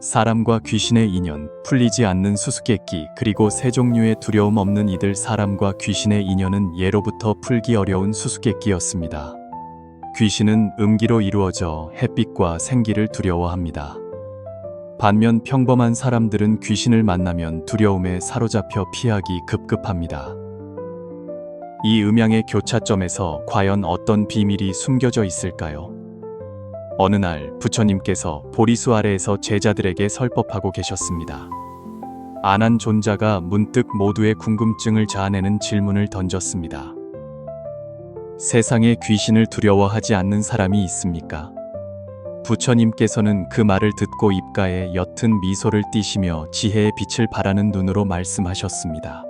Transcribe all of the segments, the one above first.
사람과 귀신의 인연, 풀리지 않는 수수께끼, 그리고 세 종류의 두려움 없는 이들. 사람과 귀신의 인연은 예로부터 풀기 어려운 수수께끼였습니다. 귀신은 음기로 이루어져 햇빛과 생기를 두려워합니다. 반면 평범한 사람들은 귀신을 만나면 두려움에 사로잡혀 피하기 급급합니다. 이 음양의 교차점에서 과연 어떤 비밀이 숨겨져 있을까요? 어느 날 부처님께서 보리수 아래에서 제자들에게 설법하고 계셨습니다. 안한 존자가 문득 모두의 궁금증을 자아내는 질문을 던졌습니다. 세상에 귀신을 두려워하지 않는 사람이 있습니까? 부처님께서는 그 말을 듣고 입가에 옅은 미소를 띠시며 지혜의 빛을 발하는 눈으로 말씀하셨습니다.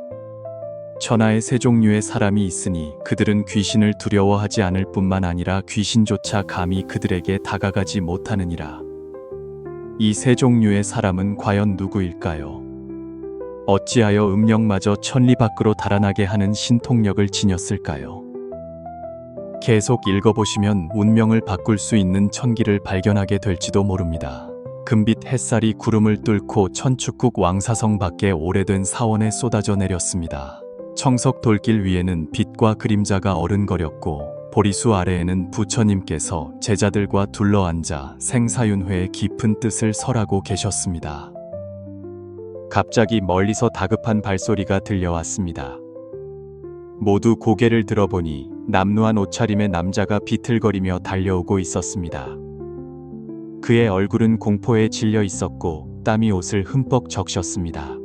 천하에 세 종류의 사람이 있으니 그들은 귀신을 두려워하지 않을 뿐만 아니라 귀신조차 감히 그들에게 다가가지 못하느니라. 이 세 종류의 사람은 과연 누구일까요? 어찌하여 음력마저 천리 밖으로 달아나게 하는 신통력을 지녔을까요? 계속 읽어보시면 운명을 바꿀 수 있는 천기를 발견하게 될지도 모릅니다. 금빛 햇살이 구름을 뚫고 천축국 왕사성 밖에 오래된 사원에 쏟아져 내렸습니다. 청석 돌길 위에는 빛과 그림자가 어른거렸고 보리수 아래에는 부처님께서 제자들과 둘러앉아 생사윤회의 깊은 뜻을 설하고 계셨습니다. 갑자기 멀리서 다급한 발소리가 들려왔습니다. 모두 고개를 들어보니 남루한 옷차림의 남자가 비틀거리며 달려오고 있었습니다. 그의 얼굴은 공포에 질려 있었고 땀이 옷을 흠뻑 적셨습니다.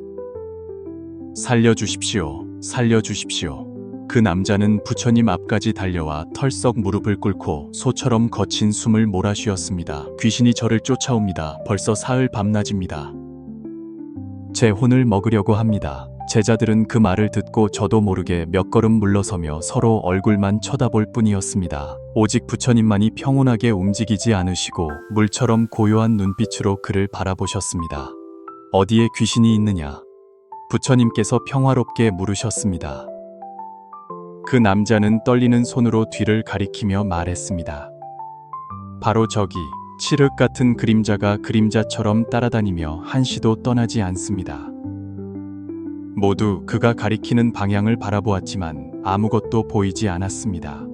살려주십시오. 살려주십시오. 그 남자는 부처님 앞까지 달려와 털썩 무릎을 꿇고 소처럼 거친 숨을 몰아쉬었습니다. 귀신이 저를 쫓아옵니다. 벌써 사흘 밤낮입니다. 제 혼을 먹으려고 합니다. 제자들은 그 말을 듣고 저도 모르게 몇 걸음 물러서며 서로 얼굴만 쳐다볼 뿐이었습니다. 오직 부처님만이 평온하게 움직이지 않으시고 물처럼 고요한 눈빛으로 그를 바라보셨습니다. 어디에 귀신이 있느냐? 부처님께서 평화롭게 물으셨습니다. 그 남자는 떨리는 손으로 뒤를 가리키며 말했습니다. 바로 저기, 칠흑 같은 그림자가 그림자처럼 따라다니며 한시도 떠나지 않습니다. 모두 그가 가리키는 방향을 바라보았지만 아무것도 보이지 않았습니다.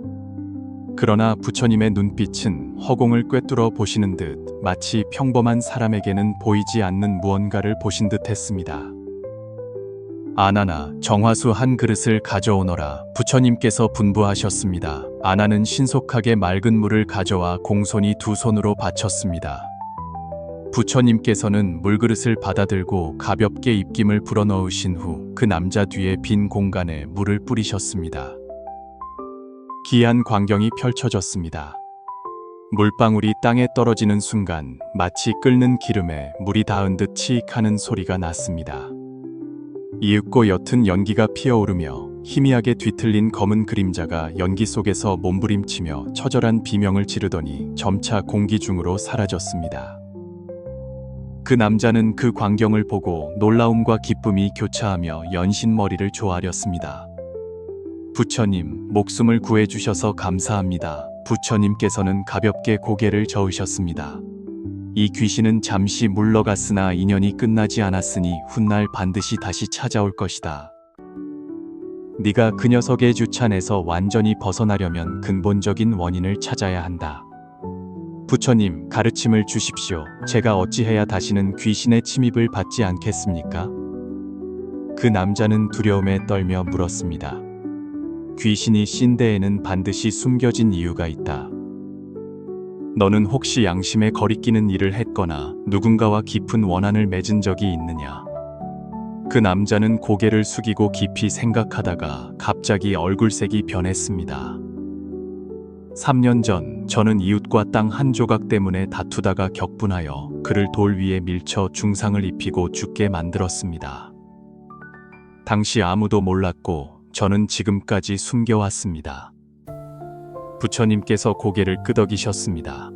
그러나 부처님의 눈빛은 허공을 꿰뚫어 보시는 듯 마치 평범한 사람에게는 보이지 않는 무언가를 보신 듯 했습니다. 아나나, 정화수 한 그릇을 가져오너라. 부처님께서 분부하셨습니다. 아나는 신속하게 맑은 물을 가져와 공손히 두 손으로 바쳤습니다. 부처님께서는 물그릇을 받아들고 가볍게 입김을 불어넣으신 후 그 남자 뒤에 빈 공간에 물을 뿌리셨습니다. 기이한 광경이 펼쳐졌습니다. 물방울이 땅에 떨어지는 순간 마치 끓는 기름에 물이 닿은 듯 치익하는 소리가 났습니다. 이윽고 옅은 연기가 피어오르며 희미하게 뒤틀린 검은 그림자가 연기 속에서 몸부림치며 처절한 비명을 지르더니 점차 공기 중으로 사라졌습니다. 그 남자는 그 광경을 보고 놀라움과 기쁨이 교차하며 연신머리를 조아렸습니다. 부처님, 목숨을 구해주셔서 감사합니다. 부처님께서는 가볍게 고개를 저으셨습니다. 이 귀신은 잠시 물러갔으나 인연이 끝나지 않았으니 훗날 반드시 다시 찾아올 것이다. 네가 그 녀석의 주찬에서 완전히 벗어나려면 근본적인 원인을 찾아야 한다. 부처님, 가르침을 주십시오. 제가 어찌해야 다시는 귀신의 침입을 받지 않겠습니까? 그 남자는 두려움에 떨며 물었습니다. 귀신이 씬 데에는 반드시 숨겨진 이유가 있다. 너는 혹시 양심에 거리끼는 일을 했거나 누군가와 깊은 원한을 맺은 적이 있느냐? 그 남자는 고개를 숙이고 깊이 생각하다가 갑자기 얼굴색이 변했습니다. 3년 전 저는 이웃과 땅 한 조각 때문에 다투다가 격분하여 그를 돌 위에 밀쳐 중상을 입히고 죽게 만들었습니다. 당시 아무도 몰랐고 저는 지금까지 숨겨왔습니다. 부처님께서 고개를 끄덕이셨습니다.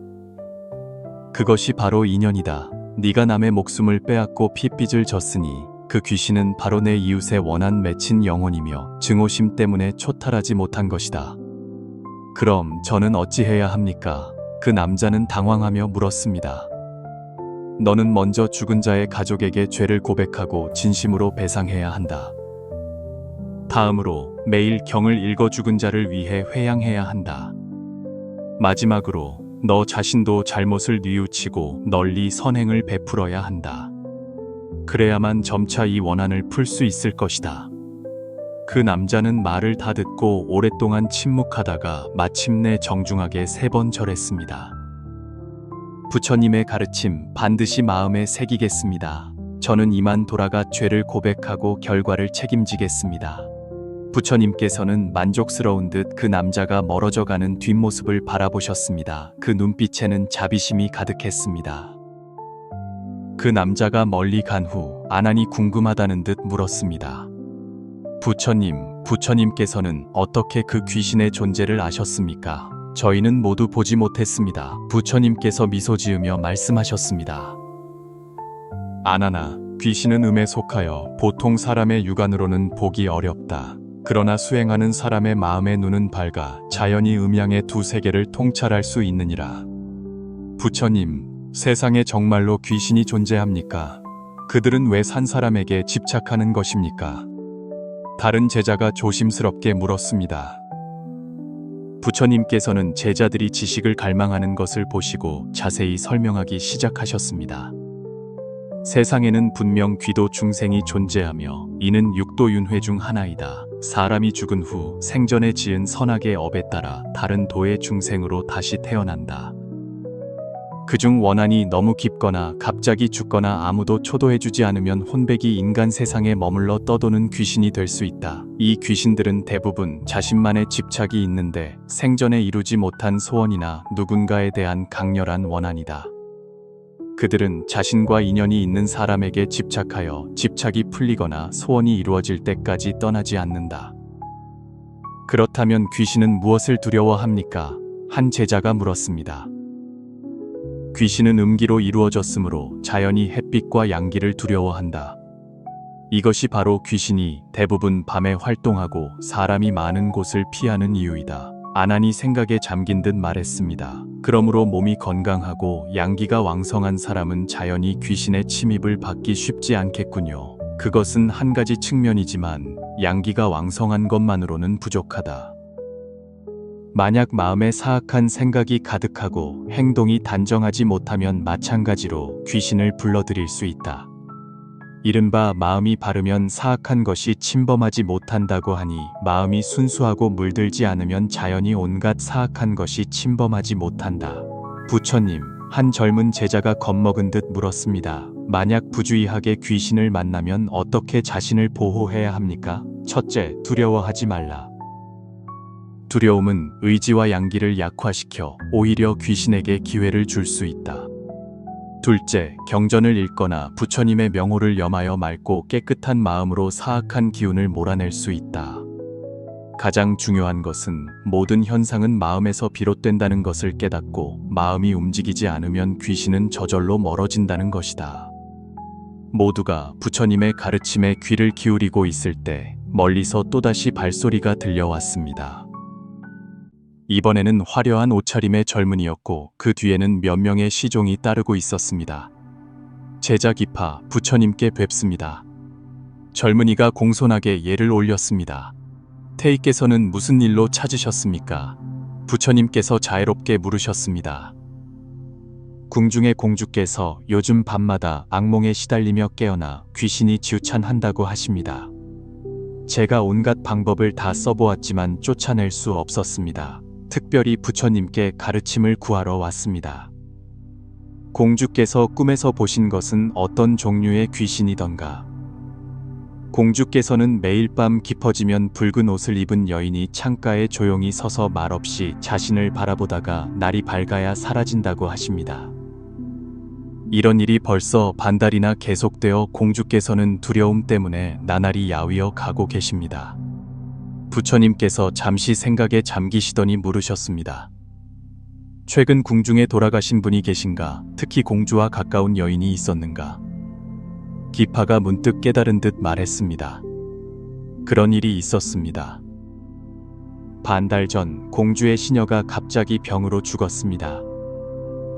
그것이 바로 인연이다. 네가 남의 목숨을 빼앗고 핏빚을 졌으니 그 귀신은 바로 내 이웃의 원한 맺힌 영혼이며 증오심 때문에 초탈하지 못한 것이다. 그럼 저는 어찌해야 합니까? 그 남자는 당황하며 물었습니다. 너는 먼저 죽은 자의 가족에게 죄를 고백하고 진심으로 배상해야 한다. 다음으로 매일 경을 읽어 죽은 자를 위해 회양해야 한다. 마지막으로 너 자신도 잘못을 뉘우치고 널리 선행을 베풀어야 한다. 그래야만 점차 이 원한을 풀 수 있을 것이다. 그 남자는 말을 다 듣고 오랫동안 침묵하다가 마침내 정중하게 3번 절했습니다. 부처님의 가르침 반드시 마음에 새기겠습니다. 저는 이만 돌아가 죄를 고백하고 결과를 책임지겠습니다. 부처님께서는 만족스러운 듯 그 남자가 멀어져 가는 뒷모습을 바라보셨습니다. 그 눈빛에는 자비심이 가득했습니다. 그 남자가 멀리 간 후 아난이 궁금하다는 듯 물었습니다. 부처님께서는 어떻게 그 귀신의 존재를 아셨습니까? 저희는 모두 보지 못했습니다. 부처님께서 미소 지으며 말씀하셨습니다. 아난아, 귀신은 음에 속하여 보통 사람의 육안으로는 보기 어렵다. 그러나 수행하는 사람의 마음의 눈은 밝아 자연히 음양의 두 세계를 통찰할 수 있느니라. 부처님, 세상에 정말로 귀신이 존재합니까? 그들은 왜 산 사람에게 집착하는 것입니까? 다른 제자가 조심스럽게 물었습니다. 부처님께서는 제자들이 지식을 갈망하는 것을 보시고 자세히 설명하기 시작하셨습니다. 세상에는 분명 귀도 중생이 존재하며 이는 육도 윤회 중 하나이다. 사람이 죽은 후 생전에 지은 선악의 업에 따라 다른 도의 중생으로 다시 태어난다. 그중 원한이 너무 깊거나 갑자기 죽거나 아무도 초도해주지 않으면 혼백이 인간 세상에 머물러 떠도는 귀신이 될 수 있다. 이 귀신들은 대부분 자신만의 집착이 있는데 생전에 이루지 못한 소원이나 누군가에 대한 강렬한 원한이다. 그들은 자신과 인연이 있는 사람에게 집착하여 집착이 풀리거나 소원이 이루어질 때까지 떠나지 않는다. 그렇다면 귀신은 무엇을 두려워합니까? 한 제자가 물었습니다. 귀신은 음기로 이루어졌으므로 자연히 햇빛과 양기를 두려워한다. 이것이 바로 귀신이 대부분 밤에 활동하고 사람이 많은 곳을 피하는 이유이다. 아난이 생각에 잠긴 듯 말했습니다. 그러므로 몸이 건강하고 양기가 왕성한 사람은 자연히 귀신의 침입을 받기 쉽지 않겠군요. 그것은 한 가지 측면이지만 양기가 왕성한 것만으로는 부족하다. 만약 마음에 사악한 생각이 가득하고 행동이 단정하지 못하면 마찬가지로 귀신을 불러들일 수 있다. 이른바 마음이 바르면 사악한 것이 침범하지 못한다고 하니 마음이 순수하고 물들지 않으면 자연히 온갖 사악한 것이 침범하지 못한다. 부처님, 한 젊은 제자가 겁먹은 듯 물었습니다. 만약 부주의하게 귀신을 만나면 어떻게 자신을 보호해야 합니까? 첫째, 두려워하지 말라. 두려움은 의지와 양기를 약화시켜 오히려 귀신에게 기회를 줄 수 있다. 둘째, 경전을 읽거나 부처님의 명호를 염하여 맑고 깨끗한 마음으로 사악한 기운을 몰아낼 수 있다. 가장 중요한 것은 모든 현상은 마음에서 비롯된다는 것을 깨닫고 마음이 움직이지 않으면 귀신은 저절로 멀어진다는 것이다. 모두가 부처님의 가르침에 귀를 기울이고 있을 때 멀리서 또다시 발소리가 들려왔습니다. 이번에는 화려한 옷차림의 젊은이였고 그 뒤에는 몇 명의 시종이 따르고 있었습니다. 제자 기파, 부처님께 뵙습니다. 젊은이가 공손하게 예를 올렸습니다. 태이께서는 무슨 일로 찾으셨습니까? 부처님께서 자애롭게 물으셨습니다. 궁중의 공주께서 요즘 밤마다 악몽에 시달리며 깨어나 귀신이 지우찬한다고 하십니다. 제가 온갖 방법을 다 써보았지만 쫓아낼 수 없었습니다. 특별히 부처님께 가르침을 구하러 왔습니다. 공주께서 꿈에서 보신 것은 어떤 종류의 귀신이던가? 공주께서는 매일 밤 깊어지면 붉은 옷을 입은 여인이 창가에 조용히 서서 말없이 자신을 바라보다가 날이 밝아야 사라진다고 하십니다. 이런 일이 벌써 반달이나 계속되어 공주께서는 두려움 때문에 나날이 야위어 가고 계십니다. 부처님께서 잠시 생각에 잠기시더니 물으셨습니다. 최근 궁중에 돌아가신 분이 계신가? 특히 공주와 가까운 여인이 있었는가? 기파가 문득 깨달은 듯 말했습니다. 그런 일이 있었습니다. 반달 전 공주의 시녀가 갑자기 병으로 죽었습니다.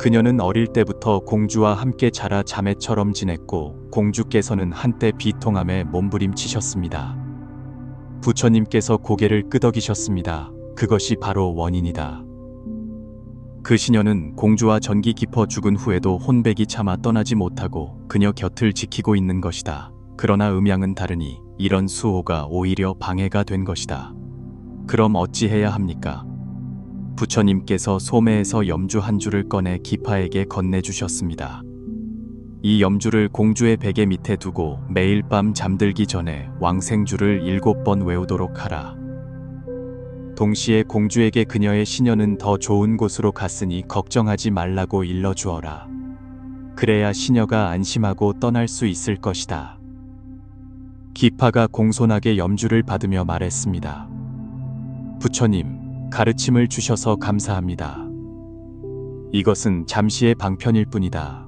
그녀는 어릴 때부터 공주와 함께 자라 자매처럼 지냈고 공주께서는 한때 비통함에 몸부림치셨습니다. 부처님께서 고개를 끄덕이셨습니다. 그것이 바로 원인이다. 그 시녀는 공주와 전기 깊어 죽은 후에도 혼백이 차마 떠나지 못하고 그녀 곁을 지키고 있는 것이다. 그러나 음양은 다르니 이런 수호가 오히려 방해가 된 것이다. 그럼 어찌해야 합니까? 부처님께서 소매에서 염주 한 줄을 꺼내 기파에게 건네주셨습니다. 이 염주를 공주의 베개 밑에 두고 매일 밤 잠들기 전에 왕생주를 7번 외우도록 하라. 동시에 공주에게 그녀의 시녀는 더 좋은 곳으로 갔으니 걱정하지 말라고 일러주어라. 그래야 시녀가 안심하고 떠날 수 있을 것이다. 기파가 공손하게 염주를 받으며 말했습니다. 부처님, 가르침을 주셔서 감사합니다. 이것은 잠시의 방편일 뿐이다.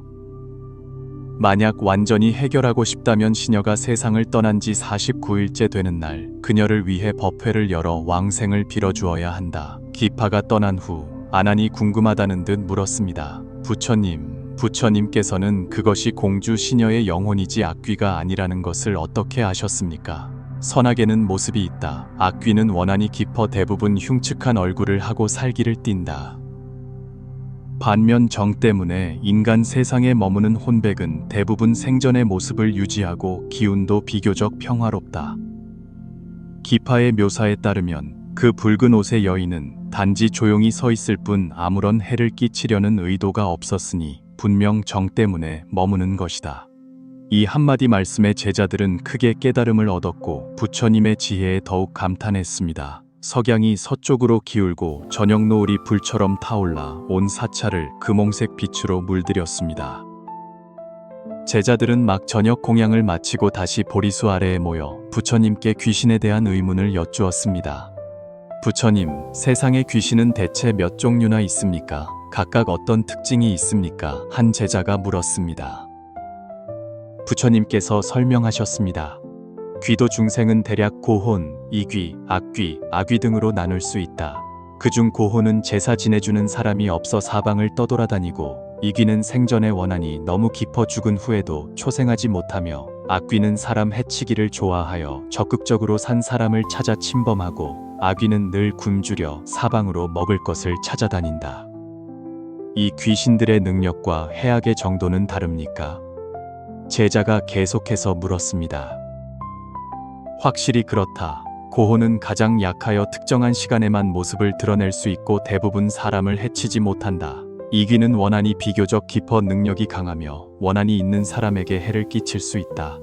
만약 완전히 해결하고 싶다면 시녀가 세상을 떠난 지 49일째 되는 날 그녀를 위해 법회를 열어 왕생을 빌어주어야 한다. 기파가 떠난 후 아난이 궁금하다는 듯 물었습니다. 부처님께서는 그것이 공주 시녀의 영혼이지 악귀가 아니라는 것을 어떻게 아셨습니까? 선악에는 모습이 있다. 악귀는 원한이 깊어 대부분 흉측한 얼굴을 하고 살기를 띈다. 반면 정 때문에 인간 세상에 머무는 혼백은 대부분 생전의 모습을 유지하고 기운도 비교적 평화롭다. 기파의 묘사에 따르면 그 붉은 옷의 여인은 단지 조용히 서 있을 뿐 아무런 해를 끼치려는 의도가 없었으니 분명 정 때문에 머무는 것이다. 이 한마디 말씀에 제자들은 크게 깨달음을 얻었고 부처님의 지혜에 더욱 감탄했습니다. 석양이 서쪽으로 기울고 저녁 노을이 불처럼 타올라 온 사찰을 금홍색 빛으로 물들였습니다. 제자들은 막 저녁 공양을 마치고 다시 보리수 아래에 모여 부처님께 귀신에 대한 의문을 여쭈었습니다. 부처님, 세상의 귀신은 대체 몇 종류나 있습니까? 각각 어떤 특징이 있습니까? 한 제자가 물었습니다. 부처님께서 설명하셨습니다. 귀도 중생은 대략 고혼, 이귀, 악귀, 아귀 등으로 나눌 수 있다. 그중 고혼은 제사 지내주는 사람이 없어 사방을 떠돌아다니고 이귀는 생전의 원한이 너무 깊어 죽은 후에도 초생하지 못하며 악귀는 사람 해치기를 좋아하여 적극적으로 산 사람을 찾아 침범하고 아귀는 늘 굶주려 사방으로 먹을 것을 찾아다닌다. 이 귀신들의 능력과 해악의 정도는 다릅니까? 제자가 계속해서 물었습니다. 확실히 그렇다. 고혼은 가장 약하여 특정한 시간에만 모습을 드러낼 수 있고 대부분 사람을 해치지 못한다. 이귀는 원한이 비교적 깊어 능력이 강하며 원한이 있는 사람에게 해를 끼칠 수 있다.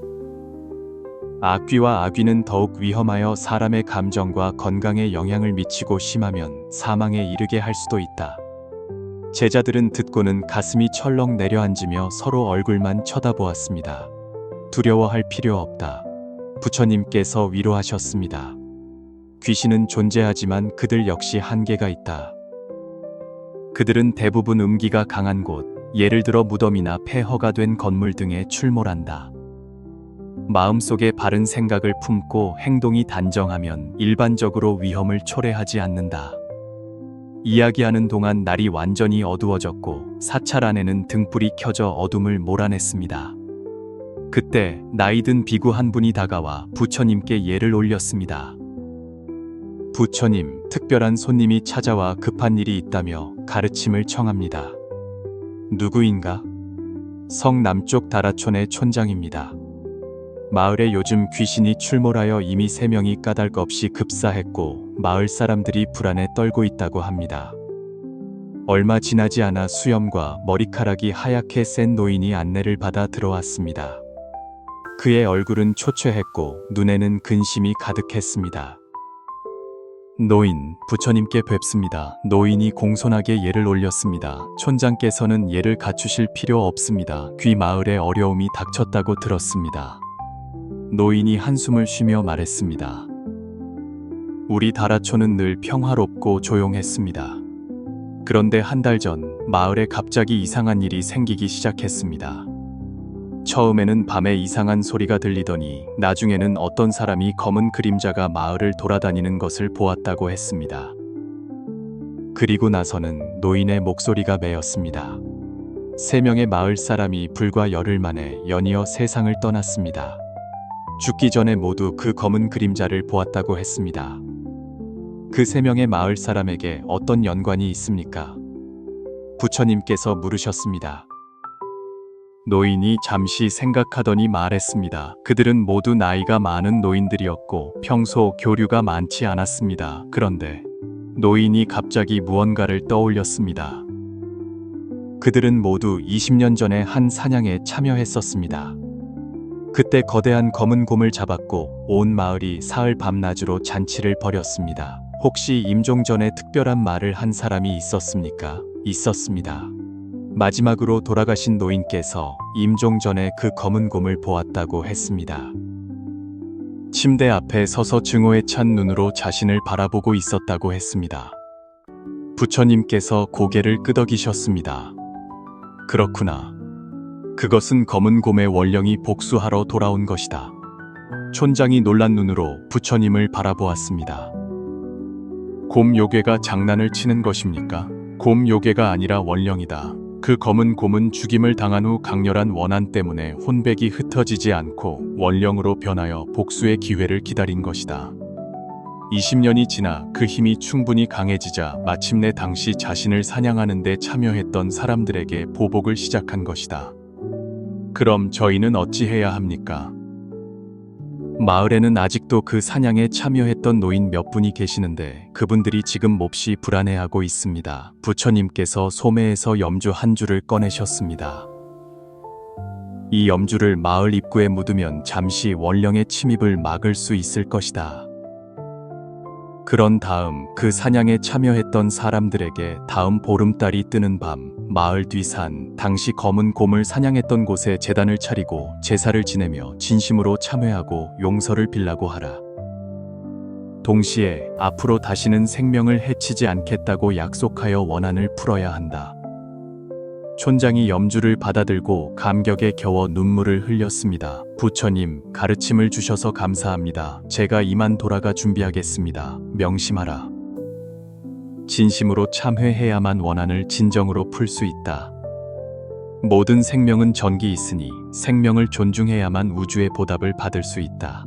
악귀와 아귀는 더욱 위험하여 사람의 감정과 건강에 영향을 미치고 심하면 사망에 이르게 할 수도 있다. 제자들은 듣고는 가슴이 철렁 내려앉으며 서로 얼굴만 쳐다보았습니다. 두려워할 필요 없다. 부처님께서 위로하셨습니다. 귀신은 존재하지만 그들 역시 한계가 있다. 그들은 대부분 음기가 강한 곳, 예를 들어 무덤이나 폐허가 된 건물 등에 출몰한다. 마음속에 바른 생각을 품고 행동이 단정하면 일반적으로 위험을 초래하지 않는다. 이야기하는 동안 날이 완전히 어두워졌고 사찰 안에는 등불이 켜져 어둠을 몰아냈습니다. 그때 나이든 비구 한 분이 다가와 부처님께 예를 올렸습니다. 부처님, 특별한 손님이 찾아와 급한 일이 있다며 가르침을 청합니다. 누구인가? 성 남쪽 다라촌의 촌장입니다. 마을에 요즘 귀신이 출몰하여 이미 3명이 까닭없이 급사했고 마을 사람들이 불안에 떨고 있다고 합니다. 얼마 지나지 않아 수염과 머리카락이 하얗게 센 노인이 안내를 받아 들어왔습니다. 그의 얼굴은 초췌했고 눈에는 근심이 가득했습니다. 노인, 부처님께 뵙습니다. 노인이 공손하게 예를 올렸습니다. 촌장께서는 예를 갖추실 필요 없습니다. 귀 마을에 어려움이 닥쳤다고 들었습니다. 노인이 한숨을 쉬며 말했습니다. 우리 다라촌은 늘 평화롭고 조용했습니다. 그런데 한 달 전 마을에 갑자기 이상한 일이 생기기 시작했습니다. 처음에는 밤에 이상한 소리가 들리더니 나중에는 어떤 사람이 검은 그림자가 마을을 돌아다니는 것을 보았다고 했습니다. 그리고 나서는 노인의 목소리가 메었습니다. 3명의 마을 사람이 불과 열흘 만에 연이어 세상을 떠났습니다. 죽기 전에 모두 그 검은 그림자를 보았다고 했습니다. 그 3명의 마을 사람에게 어떤 연관이 있습니까? 부처님께서 물으셨습니다. 노인이 잠시 생각하더니 말했습니다. 그들은 모두 나이가 많은 노인들이었고 평소 교류가 많지 않았습니다. 그런데 노인이 갑자기 무언가를 떠올렸습니다. 그들은 모두 20년 전에 한 사냥에 참여했었습니다. 그때 거대한 검은 곰을 잡았고 온 마을이 사흘 밤낮으로 잔치를 벌였습니다. 혹시 임종 전에 특별한 말을 한 사람이 있었습니까? 있었습니다. 마지막으로 돌아가신 노인께서 임종 전에 그 검은 곰을 보았다고 했습니다. 침대 앞에 서서 증오에 찬 눈으로 자신을 바라보고 있었다고 했습니다. 부처님께서 고개를 끄덕이셨습니다. 그렇구나. 그것은 검은 곰의 원령이 복수하러 돌아온 것이다. 촌장이 놀란 눈으로 부처님을 바라보았습니다. 곰 요괴가 장난을 치는 것입니까? 곰 요괴가 아니라 원령이다. 그 검은 곰은 죽임을 당한 후 강렬한 원한 때문에 혼백이 흩어지지 않고 원령으로 변하여 복수의 기회를 기다린 것이다. 20년이 지나 그 힘이 충분히 강해지자 마침내 당시 자신을 사냥하는 데 참여했던 사람들에게 보복을 시작한 것이다. 그럼 저희는 어찌해야 합니까? 마을에는 아직도 그 사냥에 참여했던 노인 몇 분이 계시는데 그분들이 지금 몹시 불안해하고 있습니다. 부처님께서 소매에서 염주 한 줄을 꺼내셨습니다. 이 염주를 마을 입구에 묻으면 잠시 원령의 침입을 막을 수 있을 것이다. 그런 다음 그 사냥에 참여했던 사람들에게 다음 보름달이 뜨는 밤 마을 뒤산 당시 검은 곰을 사냥했던 곳에 제단을 차리고 제사를 지내며 진심으로 참회하고 용서를 빌라고 하라. 동시에 앞으로 다시는 생명을 해치지 않겠다고 약속하여 원한을 풀어야 한다. 촌장이 염주를 받아들고 감격에 겨워 눈물을 흘렸습니다. 부처님, 가르침을 주셔서 감사합니다. 제가 이만 돌아가 준비하겠습니다. 명심하라. 진심으로 참회해야만 원한을 진정으로 풀 수 있다. 모든 생명은 전기 있으니 생명을 존중해야만 우주의 보답을 받을 수 있다.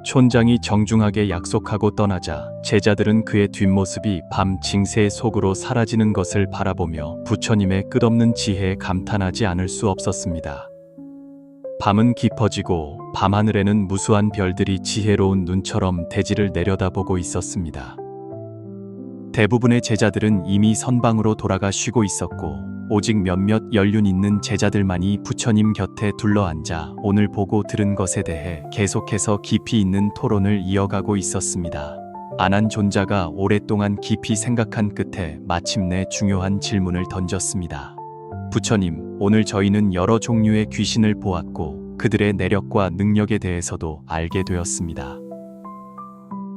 촌장이 정중하게 약속하고 떠나자 제자들은 그의 뒷모습이 밤 징세 속으로 사라지는 것을 바라보며 부처님의 끝없는 지혜에 감탄하지 않을 수 없었습니다. 밤은 깊어지고 밤하늘에는 무수한 별들이 지혜로운 눈처럼 대지를 내려다보고 있었습니다. 대부분의 제자들은 이미 선방으로 돌아가 쉬고 있었고 오직 몇몇 연륜 있는 제자들만이 부처님 곁에 둘러앉아 오늘 보고 들은 것에 대해 계속해서 깊이 있는 토론을 이어가고 있었습니다. 아난존자가 오랫동안 깊이 생각한 끝에 마침내 중요한 질문을 던졌습니다. 부처님, 오늘 저희는 여러 종류의 귀신을 보았고 그들의 내력과 능력에 대해서도 알게 되었습니다.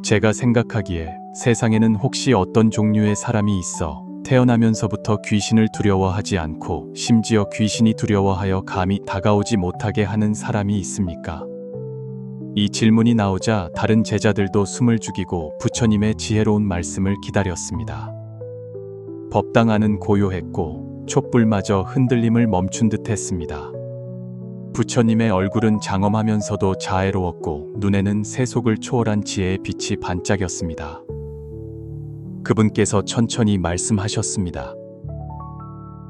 제가 생각하기에 세상에는 혹시 어떤 종류의 사람이 있어 태어나면서부터 귀신을 두려워하지 않고 심지어 귀신이 두려워하여 감히 다가오지 못하게 하는 사람이 있습니까? 이 질문이 나오자 다른 제자들도 숨을 죽이고 부처님의 지혜로운 말씀을 기다렸습니다. 법당 안은 고요했고 촛불마저 흔들림을 멈춘 듯 했습니다. 부처님의 얼굴은 장엄하면서도 자애로웠고 눈에는 세속을 초월한 지혜의 빛이 반짝였습니다. 그분께서 천천히 말씀하셨습니다.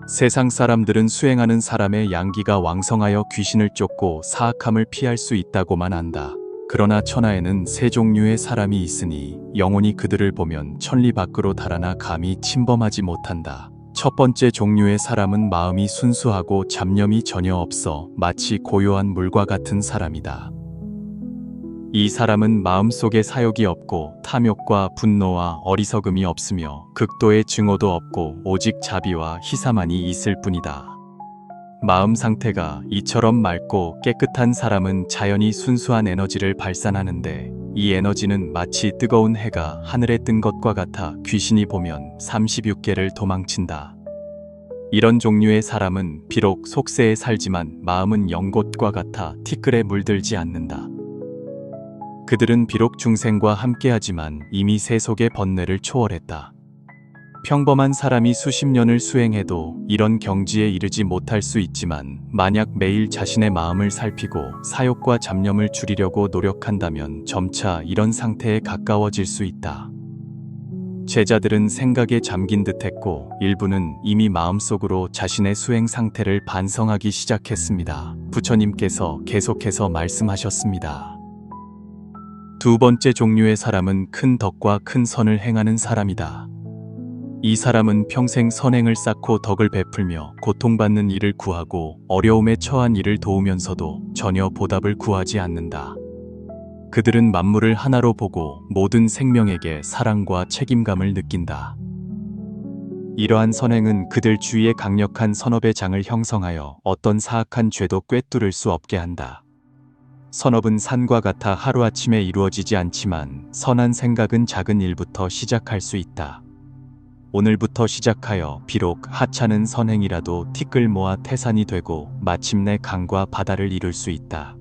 세상 사람들은 수행하는 사람의 양기가 왕성하여 귀신을 쫓고 사악함을 피할 수 있다고만 안다. 그러나 천하에는 세 종류의 사람이 있으니 영혼이 그들을 보면 천리 밖으로 달아나 감히 침범하지 못한다. 첫 번째 종류의 사람은 마음이 순수하고 잡념이 전혀 없어 마치 고요한 물과 같은 사람이다. 이 사람은 마음속에 사욕이 없고 탐욕과 분노와 어리석음이 없으며 극도의 증오도 없고 오직 자비와 희사만이 있을 뿐이다. 마음 상태가 이처럼 맑고 깨끗한 사람은 자연히 순수한 에너지를 발산하는데 이 에너지는 마치 뜨거운 해가 하늘에 뜬 것과 같아 귀신이 보면 36개를 도망친다. 이런 종류의 사람은 비록 속세에 살지만 마음은 연곶과 같아 티끌에 물들지 않는다. 그들은 비록 중생과 함께하지만 이미 세속의 번뇌를 초월했다. 평범한 사람이 수십 년을 수행해도 이런 경지에 이르지 못할 수 있지만 만약 매일 자신의 마음을 살피고 사욕과 잡념을 줄이려고 노력한다면 점차 이런 상태에 가까워질 수 있다. 제자들은 생각에 잠긴 듯했고 일부는 이미 마음속으로 자신의 수행 상태를 반성하기 시작했습니다. 부처님께서 계속해서 말씀하셨습니다. 두 번째 종류의 사람은 큰 덕과 큰 선을 행하는 사람이다. 이 사람은 평생 선행을 쌓고 덕을 베풀며 고통받는 이를 구하고 어려움에 처한 이를 도우면서도 전혀 보답을 구하지 않는다. 그들은 만물을 하나로 보고 모든 생명에게 사랑과 책임감을 느낀다. 이러한 선행은 그들 주위에 강력한 선업의 장을 형성하여 어떤 사악한 죄도 꿰뚫을 수 없게 한다. 선업은 산과 같아 하루아침에 이루어지지 않지만 선한 생각은 작은 일부터 시작할 수 있다. 오늘부터 시작하여 비록 하찮은 선행이라도 티끌 모아 태산이 되고 마침내 강과 바다를 이룰 수 있다.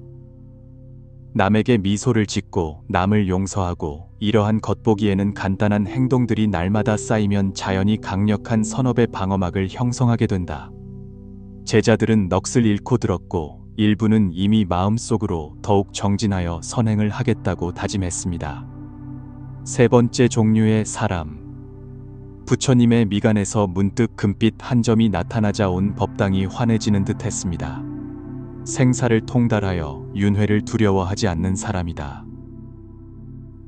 남에게 미소를 짓고 남을 용서하고 이러한 겉보기에는 간단한 행동들이 날마다 쌓이면 자연히 강력한 선업의 방어막을 형성하게 된다. 제자들은 넋을 잃고 들었고 일부는 이미 마음속으로 더욱 정진하여 선행을 하겠다고 다짐했습니다. 세 번째 종류의 사람. 부처님의 미간에서 문득 금빛 한 점이 나타나자 온 법당이 환해지는 듯 했습니다. 생사를 통달하여 윤회를 두려워하지 않는 사람이다.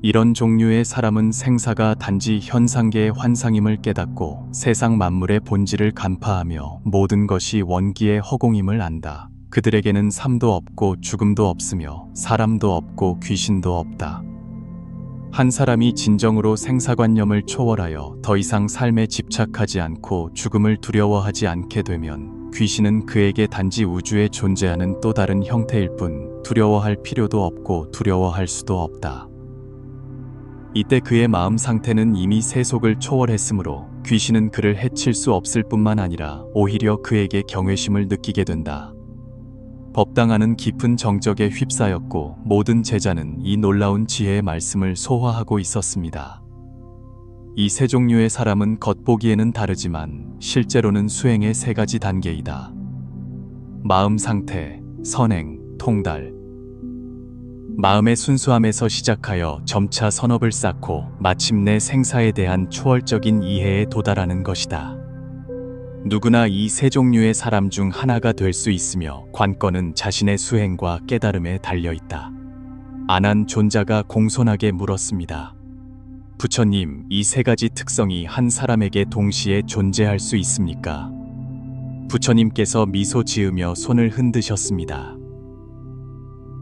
이런 종류의 사람은 생사가 단지 현상계의 환상임을 깨닫고 세상 만물의 본질을 간파하며 모든 것이 원기의 허공임을 안다. 그들에게는 삶도 없고 죽음도 없으며 사람도 없고 귀신도 없다. 한 사람이 진정으로 생사관념을 초월하여 더 이상 삶에 집착하지 않고 죽음을 두려워하지 않게 되면 귀신은 그에게 단지 우주에 존재하는 또 다른 형태일 뿐 두려워할 필요도 없고 두려워할 수도 없다. 이때 그의 마음 상태는 이미 세속을 초월했으므로 귀신은 그를 해칠 수 없을 뿐만 아니라 오히려 그에게 경외심을 느끼게 된다. 법당 안은 깊은 정적에 휩싸였고 모든 제자는 이 놀라운 지혜의 말씀을 소화하고 있었습니다. 이 세 종류의 사람은 겉보기에는 다르지만 실제로는 수행의 세 가지 단계이다. 마음 상태, 선행, 통달. 마음의 순수함에서 시작하여 점차 선업을 쌓고 마침내 생사에 대한 초월적인 이해에 도달하는 것이다. 누구나 이 세 종류의 사람 중 하나가 될 수 있으며 관건은 자신의 수행과 깨달음에 달려있다. 아난 존자가 공손하게 물었습니다. 부처님, 이 세 가지 특성이 한 사람에게 동시에 존재할 수 있습니까? 부처님께서 미소 지으며 손을 흔드셨습니다.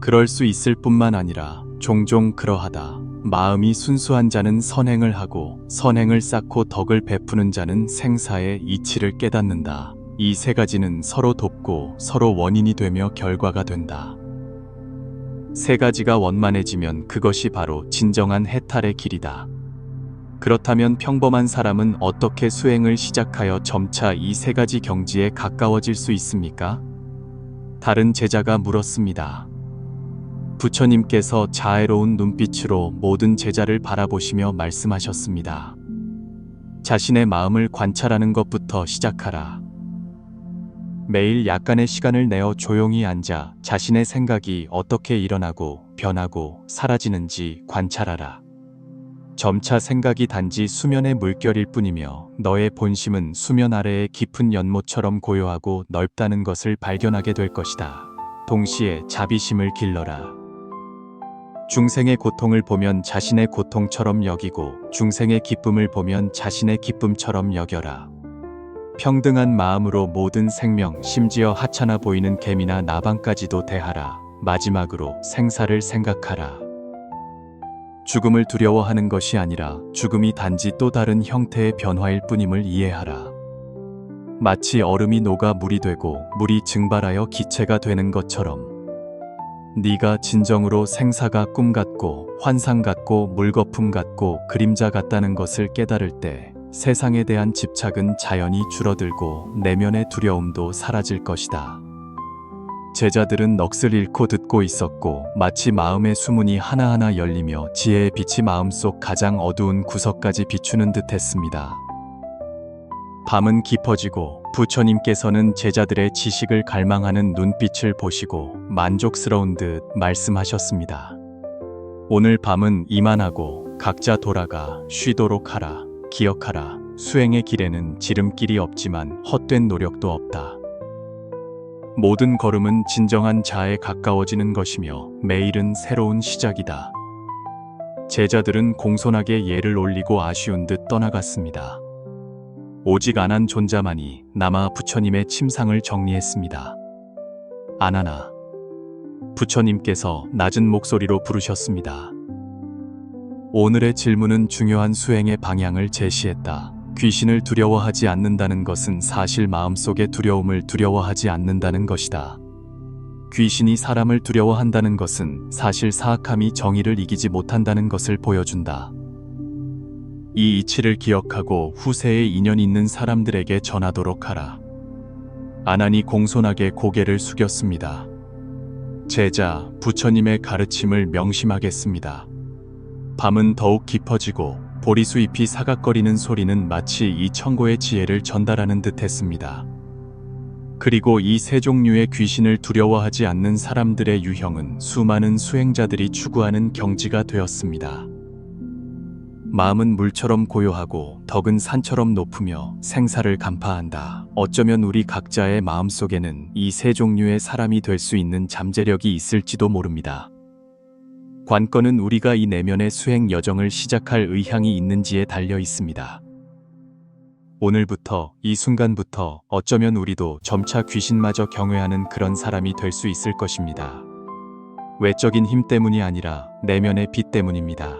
그럴 수 있을 뿐만 아니라 종종 그러하다. 마음이 순수한 자는 선행을 하고 선행을 쌓고 덕을 베푸는 자는 생사의 이치를 깨닫는다. 이 세 가지는 서로 돕고 서로 원인이 되며 결과가 된다. 세 가지가 원만해지면 그것이 바로 진정한 해탈의 길이다. 그렇다면 평범한 사람은 어떻게 수행을 시작하여 점차 이 세 가지 경지에 가까워질 수 있습니까? 다른 제자가 물었습니다. 부처님께서 자애로운 눈빛으로 모든 제자를 바라보시며 말씀하셨습니다. 자신의 마음을 관찰하는 것부터 시작하라. 매일 약간의 시간을 내어 조용히 앉아 자신의 생각이 어떻게 일어나고 변하고 사라지는지 관찰하라. 점차 생각이 단지 수면의 물결일 뿐이며 너의 본심은 수면 아래의 깊은 연못처럼 고요하고 넓다는 것을 발견하게 될 것이다. 동시에 자비심을 길러라. 중생의 고통을 보면 자신의 고통처럼 여기고 중생의 기쁨을 보면 자신의 기쁨처럼 여겨라. 평등한 마음으로 모든 생명, 심지어 하찮아 보이는 개미나 나방까지도 대하라. 마지막으로 생사를 생각하라. 죽음을 두려워하는 것이 아니라 죽음이 단지 또 다른 형태의 변화일 뿐임을 이해하라. 마치 얼음이 녹아 물이 되고 물이 증발하여 기체가 되는 것처럼 네가 진정으로 생사가 꿈 같고 환상 같고 물거품 같고 그림자 같다는 것을 깨달을 때 세상에 대한 집착은 자연히 줄어들고 내면의 두려움도 사라질 것이다. 제자들은 넋을 잃고 듣고 있었고 마치 마음의 수문이 하나하나 열리며 지혜의 빛이 마음속 가장 어두운 구석까지 비추는 듯 했습니다. 밤은 깊어지고 부처님께서는 제자들의 지식을 갈망하는 눈빛을 보시고 만족스러운 듯 말씀하셨습니다. 오늘 밤은 이만하고 각자 돌아가 쉬도록 하라. 기억하라. 수행의 길에는 지름길이 없지만 헛된 노력도 없다. 모든 걸음은 진정한 자아에 가까워지는 것이며 매일은 새로운 시작이다. 제자들은 공손하게 예를 올리고 아쉬운 듯 떠나갔습니다. 오직 안한 존자만이 남아 부처님의 침상을 정리했습니다. 안하나. 부처님께서 낮은 목소리로 부르셨습니다. 오늘의 질문은 중요한 수행의 방향을 제시했다. 귀신을 두려워하지 않는다는 것은 사실 마음속의 두려움을 두려워하지 않는다는 것이다. 귀신이 사람을 두려워한다는 것은 사실 사악함이 정의를 이기지 못한다는 것을 보여준다. 이 이치를 기억하고 후세에 인연 있는 사람들에게 전하도록 하라. 아난이 공손하게 고개를 숙였습니다. 제자, 부처님의 가르침을 명심하겠습니다. 밤은 더욱 깊어지고 보리수잎이 사각거리는 소리는 마치 이 천고의 지혜를 전달하는 듯 했습니다. 그리고 이 세 종류의 귀신을 두려워하지 않는 사람들의 유형은 수많은 수행자들이 추구하는 경지가 되었습니다. 마음은 물처럼 고요하고 덕은 산처럼 높으며 생사를 간파한다. 어쩌면 우리 각자의 마음속에는 이 세 종류의 사람이 될 수 있는 잠재력이 있을지도 모릅니다. 관건은 우리가 이 내면의 수행 여정을 시작할 의향이 있는지에 달려 있습니다. 오늘부터, 이 순간부터 어쩌면 우리도 점차 귀신마저 경외하는 그런 사람이 될 수 있을 것입니다. 외적인 힘 때문이 아니라 내면의 빛 때문입니다.